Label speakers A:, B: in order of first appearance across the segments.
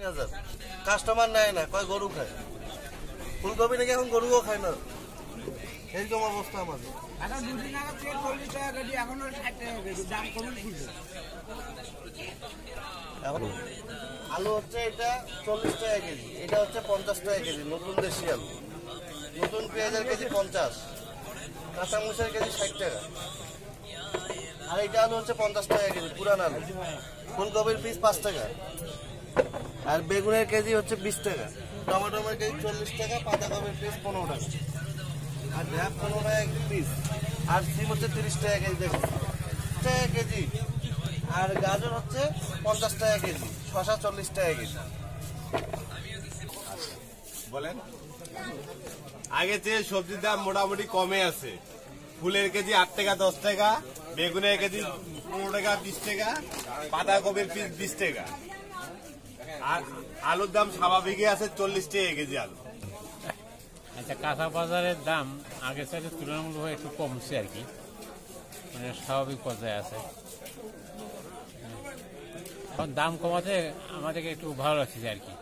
A: 3000 customer নেয় না, কয় গরু খায়। ফুলকপি নাকি এখন গরুও খায় না, এরকম অবস্থা আমাদের। আলু হচ্ছে এটা 40 টাকা কেজি, এটা হচ্ছে 50 টাকা কেজি নতুন দেশি আলু। নতুন পেঁয়াজের কেজি 50, কাঁচামরিচের কেজি 60 টাকা। আর এটা আলু হচ্ছে 50 টাকা কেজি পুরান আলু। ফুলকপির পিস 5 টাকা, আর বেগুনের কেজি হচ্ছে 20 টাকা। টমেটোর কেজি 40 টাকা, পাতাকপির পিস 15 টাকা, আর ঢ্যাপ 15 টাকা পিস। আর সিম হচ্ছে 30 টাকা কেজি, দেখুন 30 টাকা কেজি। আর গাজর হচ্ছে 50 টাকা কেজি, শসা 40 টাকা কেজি।
B: বলেন, আগে চেয়ে সবজির দাম মোটামুটি কমে আছে। ফুলের কেজি 8 টাকা 10 টাকা, বেগুনের কেজি 15 টাকা 20 টাকা, পাতাকপির পিস 20 টাকা। আর আলুর দাম স্বাভাবিকই আছে 40 টাকা কেজি আলু।
C: আচ্ছা, কাঁচা বাজারের দাম আগের চাইতে তুলনামূলকভাবে একটু কমছে আর কি, মানে স্বাভাবিক পর্যায়ে আছে। এখন দাম কমাতে আমাদেরকে একটু ভালো লাগছে আর কি,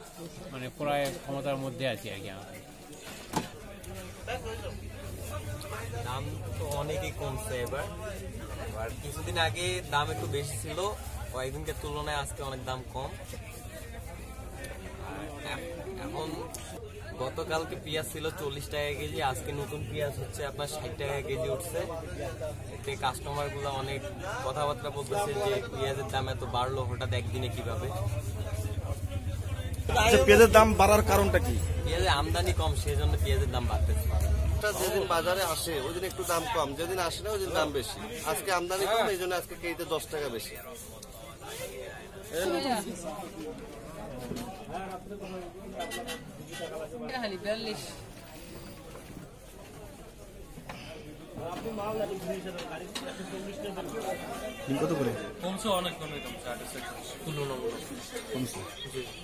C: মানে ক্রয় ক্ষমতার মধ্যে আছি আর কি। আমাদের
D: দাম তো অনেকই কমছে এবার। কিছুদিন আগে দাম একটু বেশি ছিল, কয়েকদিনকে তুলনায় আজকে অনেক দাম কম। এখন গতকালকে পেঁয়াজ ছিল 40 টাকা কেজি, আজকে নতুন পেঁয়াজ হচ্ছে আপনার 60 টাকা কেজি উঠছে। এতে কাস্টমার গুলো অনেক কথাবার্তা বলতেছে যে পেঁয়াজের দাম এত বাড়লো হঠাৎ একদিনে কিভাবে।
E: পেঁয়াজের দাম বাড়ার কারণটা কি?
D: পেঁয়াজের আমদানি কম, সেই জন্য পেঁয়াজের দাম বাড়তেছে।
A: যেদিন বাজারে আসে ওই দিন একটু দাম কম, যেদিন আসে না ওই দিন দাম বেশি। আজকে আমদানি কম, এই জন্য আজকে কেজিতে 10 টাকা বেশি।
E: কত করে
F: কমছে? অনেক কমে কমছে,
E: কমছে।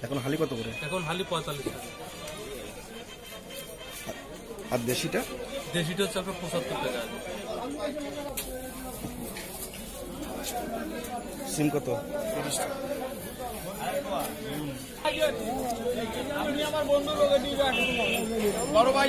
E: এখন হালি কত করে?
F: এখন হালি 45 টাকা।
E: আর দেশিটা?
F: দেশিটা হচ্ছে আপনার 75 টাকা।
E: সিম কত? 30 টাকা।
G: আমি আমার বন্ধু লোকে দিয়ে বড় ভাই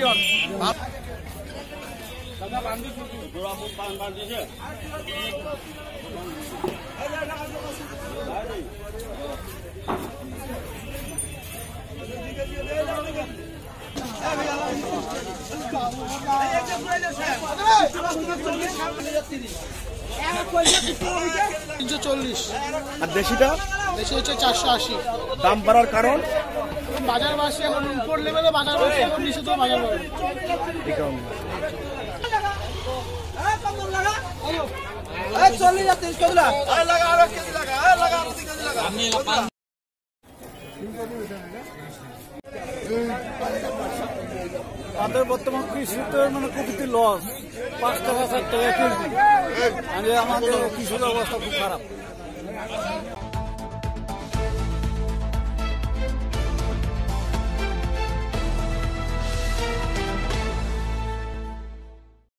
E: আর দেশিটা?
G: দেশি হচ্ছে 480।
E: দাম বাড়ার কারণ?
G: বাজার বাড়ছে, এখন উপর লেভেলে বাজার বাড়ছে, এখন নিচে তো বাজার বাড়বে।
H: তাদের বর্তমান কৃষিতে মানে প্রকৃতি লস, 5 টাকা 4 টাকা কেজি। আমাদের কৃষির অবস্থা খুব খারাপ।